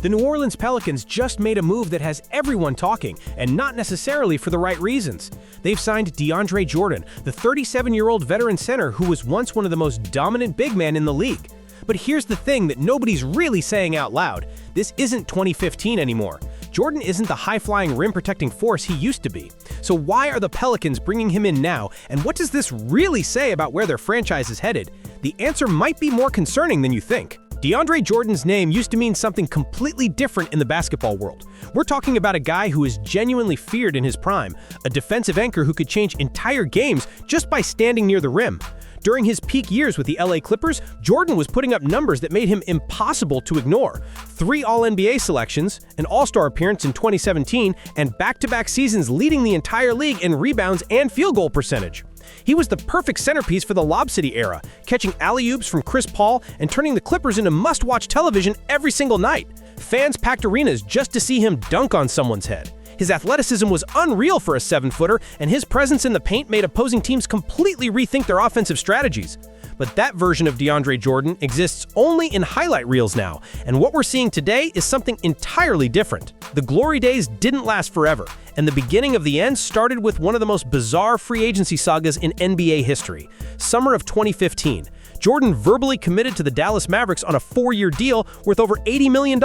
The New Orleans Pelicans just made a move that has everyone talking, and not necessarily for the right reasons. They've signed DeAndre Jordan, the 37-year-old veteran center who was once one of the most dominant big men in the league. But here's the thing that nobody's really saying out loud. This isn't 2015 anymore. Jordan isn't the high-flying rim-protecting force he used to be. So why are the Pelicans bringing him in now, and what does this really say about where their franchise is headed? The answer might be more concerning than you think. DeAndre Jordan's name used to mean something completely different in the basketball world. We're talking about a guy who is genuinely feared in his prime, a defensive anchor who could change entire games just by standing near the rim. During his peak years with the LA Clippers, Jordan was putting up numbers that made him impossible to ignore. 3 All-NBA selections, an All-Star appearance in 2017, and back-to-back seasons leading the entire league in rebounds and field goal percentage. He was the perfect centerpiece for the Lob City era, catching alley-oops from Chris Paul and turning the Clippers into must-watch television every single night. Fans packed arenas just to see him dunk on someone's head. His athleticism was unreal for a 7-footer, and his presence in the paint made opposing teams completely rethink their offensive strategies. But that version of DeAndre Jordan exists only in highlight reels now, and what we're seeing today is something entirely different. The glory days didn't last forever, and the beginning of the end started with one of the most bizarre free agency sagas in NBA history. Summer of 2015. Jordan verbally committed to the Dallas Mavericks on a 4-year deal worth over $80 million.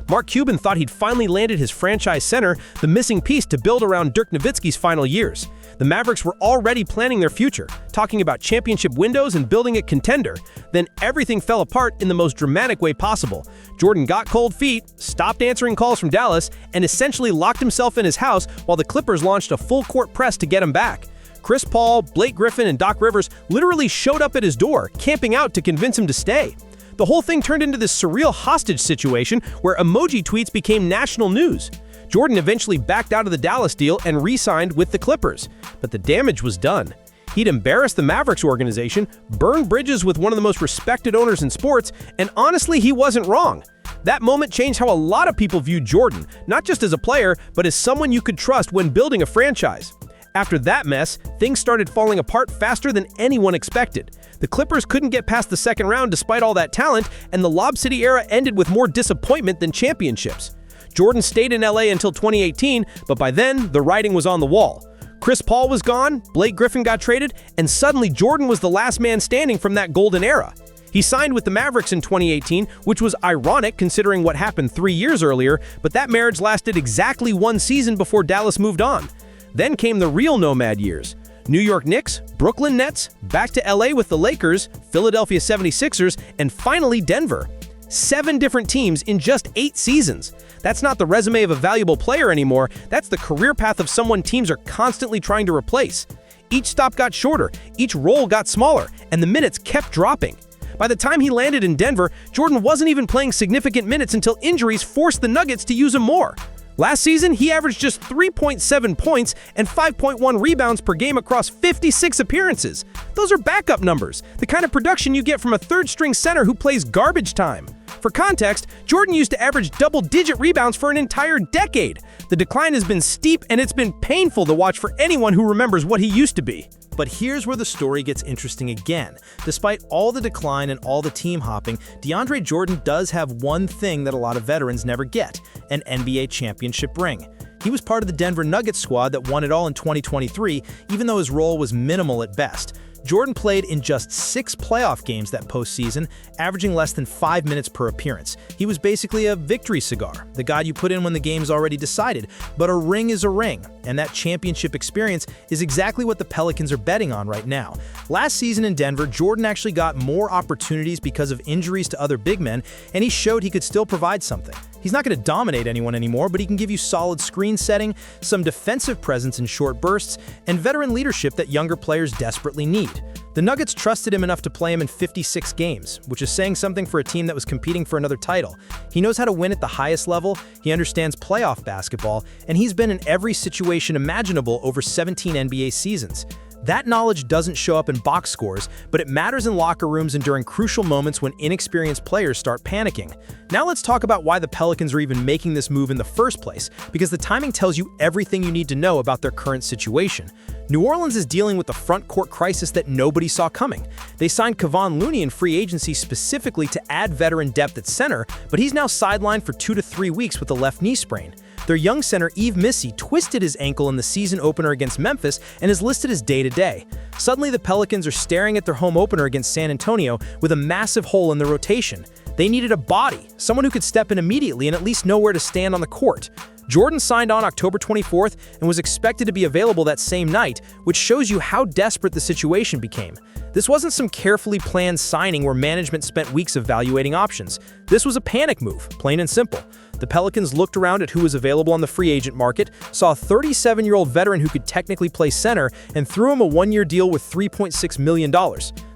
Mark Cuban thought he'd finally landed his franchise center, the missing piece to build around Dirk Nowitzki's final years. The Mavericks were already planning their future, talking about championship windows and building a contender. Then everything fell apart in the most dramatic way possible. Jordan got cold feet, stopped answering calls from Dallas, and essentially locked himself in his house while the Clippers launched a full-court press to get him back. Chris Paul, Blake Griffin, and Doc Rivers literally showed up at his door, camping out to convince him to stay. The whole thing turned into this surreal hostage situation where emoji tweets became national news. Jordan eventually backed out of the Dallas deal and re-signed with the Clippers. But the damage was done. He'd embarrassed the Mavericks organization, burned bridges with one of the most respected owners in sports, and honestly, he wasn't wrong. That moment changed how a lot of people viewed Jordan, not just as a player, but as someone you could trust when building a franchise. After that mess, things started falling apart faster than anyone expected. The Clippers couldn't get past the second round despite all that talent, and the Lob City era ended with more disappointment than championships. Jordan stayed in LA until 2018, but by then, the writing was on the wall. Chris Paul was gone, Blake Griffin got traded, and suddenly Jordan was the last man standing from that golden era. He signed with the Mavericks in 2018, which was ironic considering what happened 3 years earlier, but that marriage lasted exactly 1 season before Dallas moved on. Then came the real nomad years. New York Knicks, Brooklyn Nets, back to LA with the Lakers, Philadelphia 76ers, and finally Denver. 7 different teams in just 8 seasons. That's not the resume of a valuable player anymore, that's the career path of someone teams are constantly trying to replace. Each stop got shorter, each role got smaller, and the minutes kept dropping. By the time he landed in Denver, Jordan wasn't even playing significant minutes until injuries forced the Nuggets to use him more. Last season, he averaged just 3.7 points and 5.1 rebounds per game across 56 appearances. Those are backup numbers, the kind of production you get from a third-string center who plays garbage time. For context, Jordan used to average double-digit rebounds for an entire decade. The decline has been steep, and it's been painful to watch for anyone who remembers what he used to be. But here's where the story gets interesting again. Despite all the decline and all the team hopping, DeAndre Jordan does have one thing that a lot of veterans never get: an NBA championship ring. He was part of the Denver Nuggets squad that won it all in 2023, even though his role was minimal at best. Jordan played in just 6 playoff games that postseason, averaging less than 5 minutes per appearance. He was basically a victory cigar, the guy you put in when the game's already decided. But a ring is a ring, and that championship experience is exactly what the Pelicans are betting on right now. Last season in Denver, Jordan actually got more opportunities because of injuries to other big men, and he showed he could still provide something. He's not going to dominate anyone anymore, but he can give you solid screen setting, some defensive presence in short bursts, and veteran leadership that younger players desperately need. The Nuggets trusted him enough to play him in 56 games, which is saying something for a team that was competing for another title. He knows how to win at the highest level, he understands playoff basketball, and he's been in every situation imaginable over 17 NBA seasons. That knowledge doesn't show up in box scores, but it matters in locker rooms and during crucial moments when inexperienced players start panicking. Now let's talk about why the Pelicans are even making this move in the first place, because the timing tells you everything you need to know about their current situation. New Orleans is dealing with a front court crisis that nobody saw coming. They signed Kevon Looney in free agency specifically to add veteran depth at center, but he's now sidelined for 2 to 3 weeks with a left knee sprain. Their young center, Yves Missi, twisted his ankle in the season opener against Memphis and is listed as day-to-day. Suddenly, the Pelicans are staring at their home opener against San Antonio with a massive hole in the rotation. They needed a body, someone who could step in immediately and at least know where to stand on the court. Jordan signed on October 24th and was expected to be available that same night, which shows you how desperate the situation became. This wasn't some carefully planned signing where management spent weeks evaluating options. This was a panic move, plain and simple. The Pelicans looked around at who was available on the free agent market, saw a 37-year-old veteran who could technically play center, and threw him a one-year deal with $3.6 million.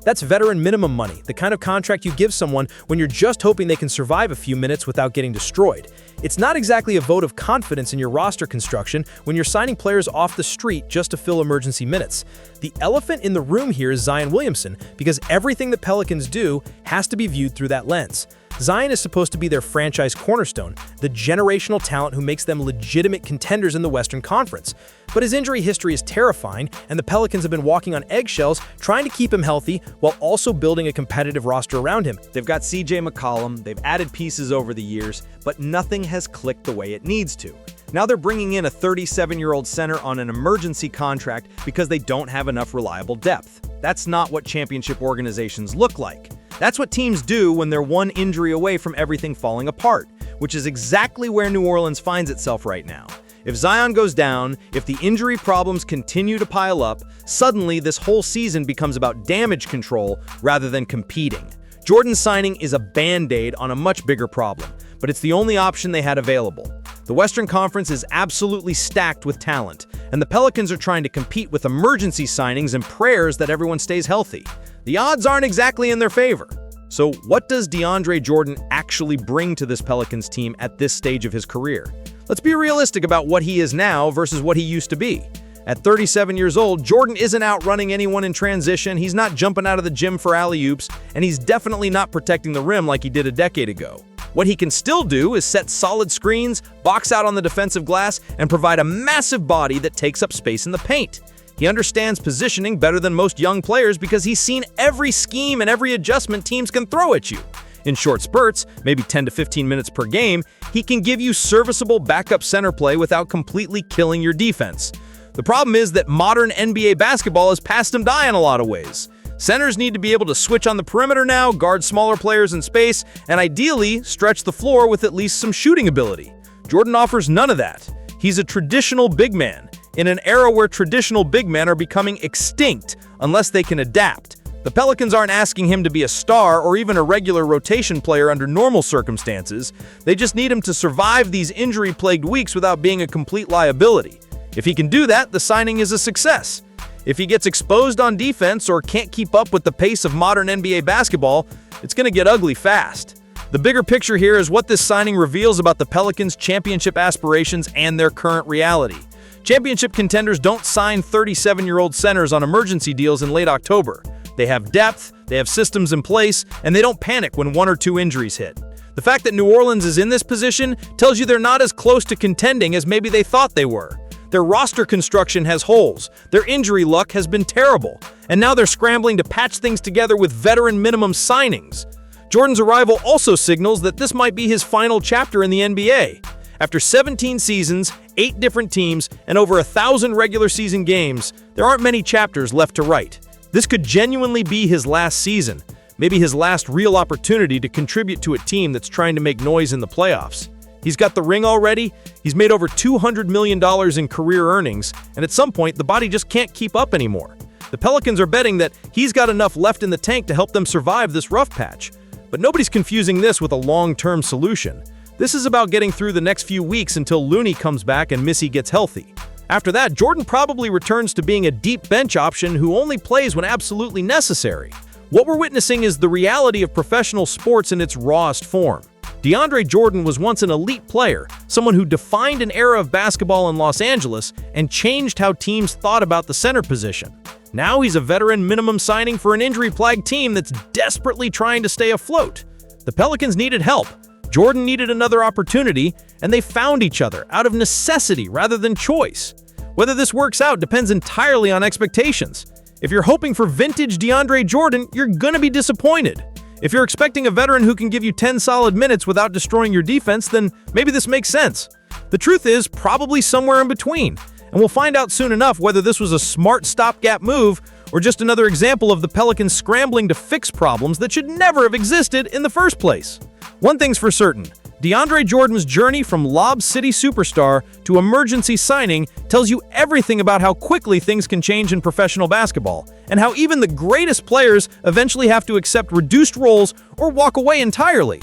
That's veteran minimum money, the kind of contract you give someone when you're just hoping they can survive a few minutes without getting destroyed. It's not exactly a vote of confidence in your roster construction when you're signing players off the street just to fill emergency minutes. The elephant in the room here is Zion Williamson, because everything the Pelicans do has to be viewed through that lens. Zion is supposed to be their franchise cornerstone, the generational talent who makes them legitimate contenders in the Western Conference. But his injury history is terrifying, and the Pelicans have been walking on eggshells trying to keep him healthy while also building a competitive roster around him. They've got CJ McCollum, they've added pieces over the years, but nothing has clicked the way it needs to. Now they're bringing in a 37-year-old center on an emergency contract because they don't have enough reliable depth. That's not what championship organizations look like. That's what teams do when they're one injury away from everything falling apart, which is exactly where New Orleans finds itself right now. If Zion goes down, if the injury problems continue to pile up, suddenly this whole season becomes about damage control rather than competing. Jordan's signing is a band-aid on a much bigger problem, but it's the only option they had available. The Western Conference is absolutely stacked with talent, and the Pelicans are trying to compete with emergency signings and prayers that everyone stays healthy. The odds aren't exactly in their favor. So what does DeAndre Jordan actually bring to this Pelicans team at this stage of his career? Let's be realistic about what he is now versus what he used to be. At 37 years old, Jordan isn't outrunning anyone in transition, he's not jumping out of the gym for alley-oops, and he's definitely not protecting the rim like he did a decade ago. What he can still do is set solid screens, box out on the defensive glass, and provide a massive body that takes up space in the paint. He understands positioning better than most young players because he's seen every scheme and every adjustment teams can throw at you. In short spurts, maybe 10 to 15 minutes per game, he can give you serviceable backup center play without completely killing your defense. The problem is that modern NBA basketball has passed him by in a lot of ways. Centers need to be able to switch on the perimeter now, guard smaller players in space, and ideally stretch the floor with at least some shooting ability. Jordan offers none of that. He's a traditional big man, in an era where traditional big men are becoming extinct unless they can adapt. The Pelicans aren't asking him to be a star or even a regular rotation player under normal circumstances. They just need him to survive these injury-plagued weeks without being a complete liability. If he can do that, the signing is a success. If he gets exposed on defense or can't keep up with the pace of modern NBA basketball, it's going to get ugly fast. The bigger picture here is what this signing reveals about the Pelicans' championship aspirations and their current reality. Championship contenders don't sign 37-year-old centers on emergency deals in late October. They have depth, they have systems in place, and they don't panic when 1 or 2 injuries hit. The fact that New Orleans is in this position tells you they're not as close to contending as maybe they thought they were. Their roster construction has holes, their injury luck has been terrible, and now they're scrambling to patch things together with veteran minimum signings. Jordan's arrival also signals that this might be his final chapter in the NBA. After 17 seasons, 8 different teams, and over 1,000 regular season games, there aren't many chapters left to write. This could genuinely be his last season, maybe his last real opportunity to contribute to a team that's trying to make noise in the playoffs. He's got the ring already, he's made over $200 million in career earnings, and at some point, the body just can't keep up anymore. The Pelicans are betting that he's got enough left in the tank to help them survive this rough patch. But nobody's confusing this with a long-term solution. This is about getting through the next few weeks until Looney comes back and Missi gets healthy. After that, Jordan probably returns to being a deep bench option who only plays when absolutely necessary. What we're witnessing is the reality of professional sports in its rawest form. DeAndre Jordan was once an elite player, someone who defined an era of basketball in Los Angeles and changed how teams thought about the center position. Now he's a veteran minimum signing for an injury-plagued team that's desperately trying to stay afloat. The Pelicans needed help, Jordan needed another opportunity, and they found each other out of necessity rather than choice. Whether this works out depends entirely on expectations. If you're hoping for vintage DeAndre Jordan, you're gonna be disappointed. If you're expecting a veteran who can give you 10 solid minutes without destroying your defense, then maybe this makes sense. The truth is probably somewhere in between, and we'll find out soon enough whether this was a smart stopgap move or just another example of the Pelicans scrambling to fix problems that should never have existed in the first place. One thing's for certain, DeAndre Jordan's journey from Lob City superstar to emergency signing tells you everything about how quickly things can change in professional basketball, and how even the greatest players eventually have to accept reduced roles or walk away entirely.